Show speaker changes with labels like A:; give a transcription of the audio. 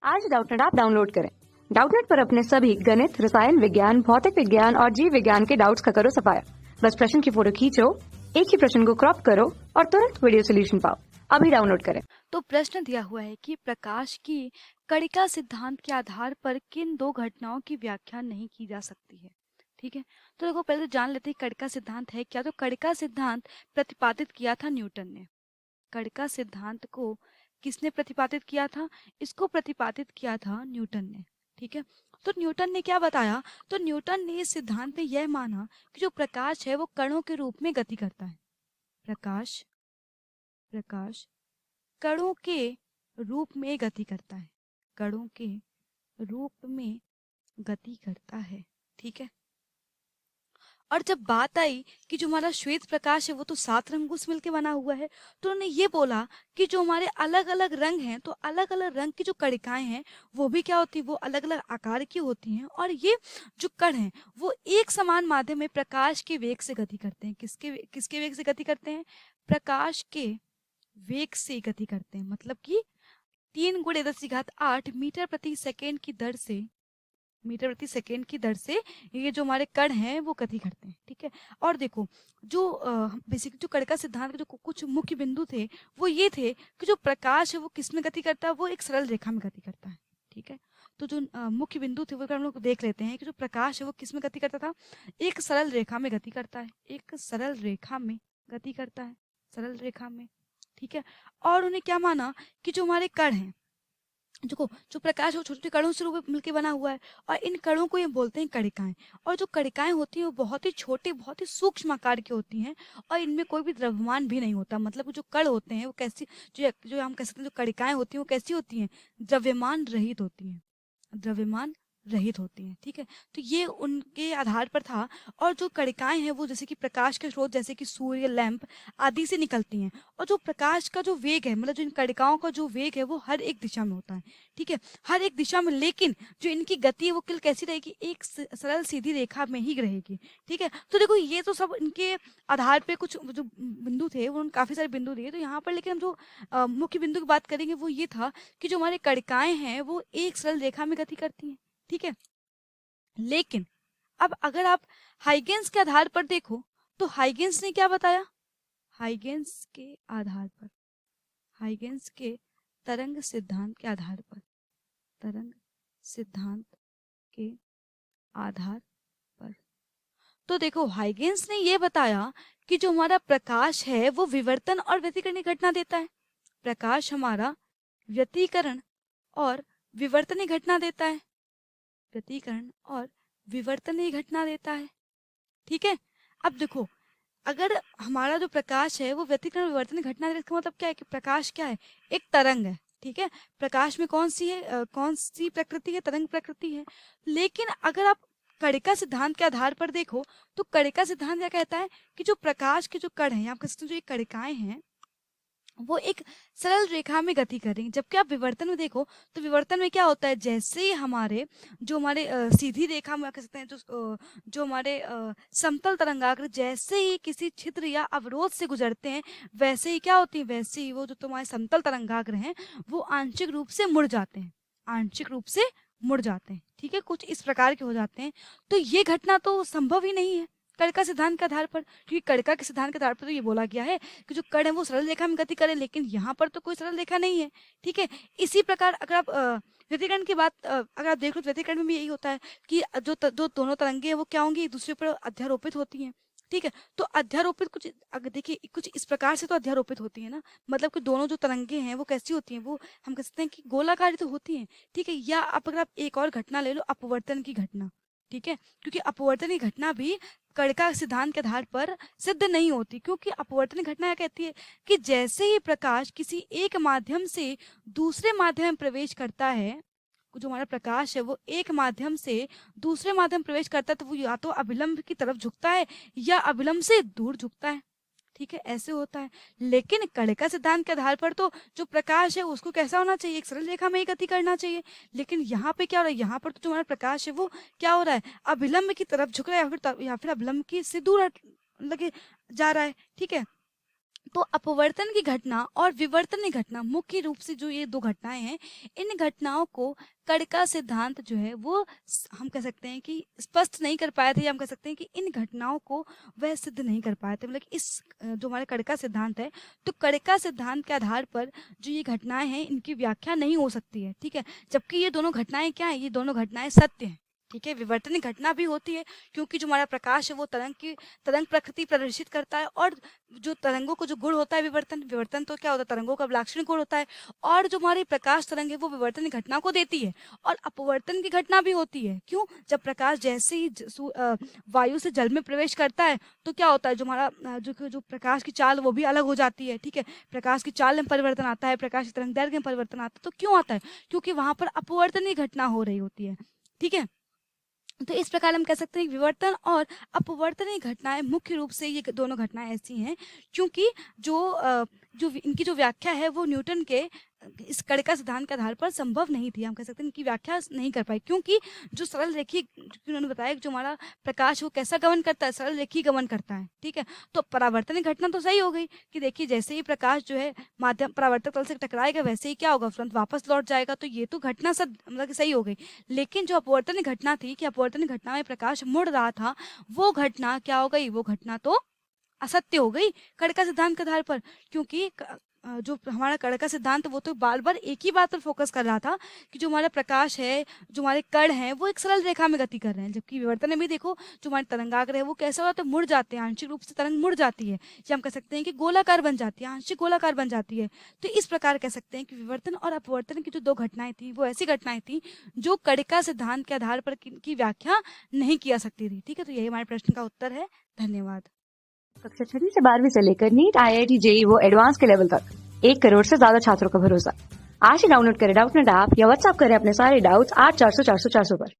A: आज Doubtnut app download करें। Doubtnut पर अपने सभी गणित, रसायन विज्ञान, भौतिक विज्ञान और जीव विज्ञान के डाउट्स का करो सफाया। बस प्रश्न की फोटो खींचो, एक ही प्रश्न को क्रॉप करो और तुरंत वीडियो सोल्यूशन पाओ। अभी डाउनलोड करें।
B: तो प्रश्न दिया हुआ है कि प्रकाश की कणिका सिद्धांत के आधार पर किन दो घटनाओं की व्याख्या नहीं की जा सकती है। ठीक है, तो देखो पहले तो जान लेते हैं कणिका सिद्धांत है क्या। तो कणिका सिद्धांत प्रतिपादित किया था न्यूटन ने। कणिका सिद्धांत को किसने प्रतिपादित किया था? इसको प्रतिपादित किया था न्यूटन ने। ठीक है, तो न्यूटन ने क्या बताया? तो न्यूटन ने इस सिद्धांत में यह माना कि जो प्रकाश है वो कणों के रूप में गति करता है। प्रकाश प्रकाश कणों के रूप में गति करता है। कणों के रूप में गति करता है। ठीक है, और जब बात आई कि जो हमारा श्वेत प्रकाश है वो तो 7 रंगों से मिलकर बना हुआ है, तो उन्होंने ये बोला कि जो हमारे अलग अलग रंग हैं, तो अलग अलग रंग की जो कणिकाएं हैं वो भी क्या होती है, वो अलग अलग आकार की होती हैं। और ये जो कण हैं वो एक समान माध्यम में प्रकाश के वेग से गति करते हैं। किसके वेग से गति करते हैं? प्रकाश के वेग से गति करते हैं। मतलब कि 3 × 10⁸ मीटर प्रति सेकेंड की दर से ये जो हमारे कण हैं वो गति करते हैं। ठीक है, और देखो जो बेसिक जो कणिका सिद्धांत के जो कुछ मुख्य बिंदु थे वो ये थे कि जो प्रकाश है वो किस में गति करता है, वो एक सरल रेखा में गति करता है। ठीक है, तो जो मुख्य बिंदु थे वो हम लोग देख लेते हैं कि जो प्रकाश है वो किस में गति करता था, एक सरल रेखा में गति करता है। एक सरल रेखा में गति करता है, सरल रेखा में। ठीक है, और उन्हें क्या माना कि जो हमारे कण हैं, जो प्रकाश वो छोटे छोटे कणों से मिलकर बना हुआ है, और इन कणों को ये बोलते हैं कणिकाएं। और जो कणिकाएं होती हैं वो बहुत ही छोटे, बहुत ही सूक्ष्म आकार की होती हैं, और इनमें कोई भी द्रव्यमान भी नहीं होता। मतलब जो कण होते हैं वो कैसी, जो हम कह सकते हैं जो कणिकाएं होती हैं वो कैसी होती हैं? द्रव्यमान रहित होती हैं, द्रव्यमान रहित होती हैं। ठीक है, तो ये उनके आधार पर था। और जो कणिकाएं हैं वो जैसे कि प्रकाश के स्रोत जैसे कि सूर्य, लैंप आदि से निकलती हैं। और जो प्रकाश का जो वेग है, मतलब जो इन कणिकाओं का जो वेग है वो हर एक दिशा में होता है। ठीक है, हर एक दिशा में, लेकिन जो इनकी गति है वो कैसी रहेगी? एक सरल सीधी रेखा में ही रहेगी। ठीक है, तो देखो ये तो सब इनके आधार पे कुछ जो बिंदु थे, वो काफी सारे बिंदु दिए। तो यहाँ पर लेकिन हम जो मुख्य बिंदु की बात करेंगे वो ये था कि जो हमारे कणिकाएं हैं वो एक सरल रेखा में गति करती हैं। ठीक है, लेकिन अब अगर आप हाइगेंस के आधार पर देखो तो हाइगेंस ने क्या बताया? हाइगेंस के आधार पर, हाइगेंस के तरंग सिद्धांत के आधार पर, तरंग सिद्धांत के आधार पर, तो देखो हाइगेंस ने ये बताया कि जो हमारा प्रकाश है वो विवर्तन और व्यतिकरण की घटना देता है। प्रकाश हमारा व्यतिकरण और विवर्तन की घटना देता है, व्यतिकरण और विवर्तन घटना देता है। ठीक है, अब देखो अगर हमारा जो प्रकाश है वो व्यतिकरण विवर्तन घटना दे, इसका मतलब क्या है कि प्रकाश क्या है? एक तरंग है। ठीक है, प्रकाश में कौन सी है, कौन सी प्रकृति है? तरंग प्रकृति है। लेकिन अगर आप कणिका सिद्धांत के आधार पर देखो तो कणिका सिद्धांत क्या कहता है कि जो प्रकाश के जो कण हैं, आप जो ये कणिकाएं हैं वो एक सरल रेखा में गति कर रही हैं। जबकि आप विवर्तन में देखो तो विवर्तन में क्या होता है, जैसे ही हमारे जो हमारे सीधी रेखा में कह सकते हैं जो हमारे समतल तरंगाग्र जैसे ही किसी छिद्र या अवरोध से गुजरते हैं, वैसे ही क्या होती है, वैसे ही वो जो तुम्हारे समतल तरंगाग्र हैं वो आंशिक रूप से मुड़ जाते हैं, आंशिक रूप से मुड़ जाते हैं। ठीक है, कुछ इस प्रकार के हो जाते हैं। तो ये घटना तो संभव ही नहीं है कणिका सिद्धांत के आधार पर, क्योंकि कणिका के सिद्धांत के आधार पर तो ये बोला गया है कि जो कण है वो सरल रेखा में गति करे, लेकिन यहाँ पर तो कोई सरल रेखा नहीं है। ठीक है, इसी प्रकार अगर आप व्यतिकरण की बात अगर आप देख लो, व्यतिकरण में भी यही होता है कि जो दोनों तरंगे हैं वो क्या होंगी, एक दूसरे पर अध्यारोपित होती हैं। ठीक है, तो अध्यारोपित कुछ अगर देखिए कुछ इस प्रकार से तो अध्यारोपित होती है ना, मतलब कि दोनों जो तरंगे हैं वो कैसी होती हैं, वो हम कह सकते हैं कि गोलाकार तो होती हैं। ठीक है, या अगर आप एक और घटना ले लो, अपवर्तन की घटना। ठीक है, क्योंकि अपवर्तन की घटना भी कणिका सिद्धांत के आधार पर सिद्ध नहीं होती, क्योंकि अपवर्तन घटना क्या कहती है कि जैसे ही प्रकाश किसी एक माध्यम से दूसरे माध्यम में प्रवेश करता है, जो हमारा प्रकाश है वो एक माध्यम से दूसरे माध्यम प्रवेश करता है, तो वो या तो अभिलंब की तरफ झुकता है या अभिलंब से दूर झुकता है। ठीक है, ऐसे होता है। लेकिन कणिका सिद्धांत के आधार पर तो जो प्रकाश है उसको कैसा होना चाहिए, एक सरल रेखा में ही गति करना चाहिए। लेकिन यहाँ पे क्या हो रहा है, यहाँ पर तो जो हमारा प्रकाश है वो क्या हो रहा है, अभिलंब की तरफ झुक रहा है या फिर अभिलंब की से दूर लगे जा रहा है। ठीक है, तो अपवर्तन की घटना और विवर्तन की घटना, मुख्य रूप से जो ये दो घटनाएं हैं, इन घटनाओं को कण का सिद्धांत जो है वो हम कह सकते हैं कि स्पष्ट नहीं कर पाए थे, या हम कह सकते हैं कि इन घटनाओं को वह सिद्ध नहीं कर पाए थे। मतलब इस जो हमारे कण का सिद्धांत है, तो कण का सिद्धांत के आधार पर जो ये घटनाएं हैं इनकी व्याख्या नहीं हो सकती है, ठीक है। जबकि ये दोनों घटनाएं क्या है, ये दोनों घटनाएं सत्य हैं, ठीक है। विवर्तन की घटना भी होती है क्योंकि जो हमारा प्रकाश है वो तरंग प्रकृति प्रदर्शित करता है, और जो तरंगों को जो गुण होता है विवर्तन तो क्या होता है, तरंगों का लाक्षणिक गुण होता है, और जो हमारी प्रकाश तरंग है वो विवर्तन की घटना को देती है। और अपवर्तन की घटना भी होती है, क्यों? जब प्रकाश जैसे ही वायु से जल में प्रवेश करता है तो क्या होता है, जो हमारा जो प्रकाश की चाल वो भी अलग हो जाती है, ठीक है। प्रकाश की चाल में परिवर्तन आता है, प्रकाश की तरंग दैर्घ्य में परिवर्तन आता है। तो क्यों आता है? क्योंकि वहां पर अपवर्तन की घटना हो रही होती है, ठीक है। तो इस प्रकार हम कह सकते हैं कि विवर्तन और अपवर्तन की घटनाएं, मुख्य रूप से ये दोनों घटनाएं ऐसी हैं क्योंकि जो इनकी जो व्याख्या है वो न्यूटन के इस कण का सिद्धांत के आधार पर संभव नहीं थी। हम कह सकते हैं इनकी व्याख्या नहीं कर पाई, क्योंकि जो सरल रेखीय, उन्होंने बताया कि जो हमारा प्रकाश वो कैसा गमन करता है, सरल रेखीय गमन करता है, ठीक है। तो परावर्तन की घटना तो सही हो गई कि देखिए जैसे ही प्रकाश जो है माध्यम परावर्तक तल से टकराएगा वैसे ही क्या होगा, तुरंत वापस लौट जाएगा। तो ये तो घटना मतलब कि सही हो गई। लेकिन जो अपवर्तन की घटना थी कि अपवर्तन की घटना में प्रकाश मुड़ रहा था, वो घटना क्या हो गई, वो घटना तो असत्य हो गई कण का सिद्धांत के आधार पर। क्योंकि जो हमारा कण का सिद्धांत वो तो बार बार एक ही बात पर फोकस कर रहा था कि जो हमारा प्रकाश है, जो हमारे कण हैं वो एक सरल रेखा में गति कर रहे हैं। जबकि विवर्तन में भी देखो जो हमारे तरंगाग्र है वो कैसा होता है, मुड़ जाते हैं, आंशिक रूप से तरंग मुड़ जाती है, या हम कह सकते हैं कि गोलाकार बन जाती है, आंशिक गोलाकार बन जाती है। तो इस प्रकार कह सकते हैं कि विवर्तन और अपवर्तन की जो दो घटनाएं थी वो ऐसी घटनाएं थी जो कण का सिद्धांत के आधार पर की व्याख्या नहीं किया सकती थी, ठीक है। तो यही हमारे प्रश्न का उत्तर है। धन्यवाद।
A: कक्षा 6 से 12वीं से लेकर नीट, IIT, JEE वो एडवांस के लेवल तक 1 करोड़ से ज्यादा छात्रों का भरोसा। आज ही डाउनलोड करें डाउटनेट ऐप या व्हाट्सएप करें अपने सारे डाउट्स 8400 400 400 पर।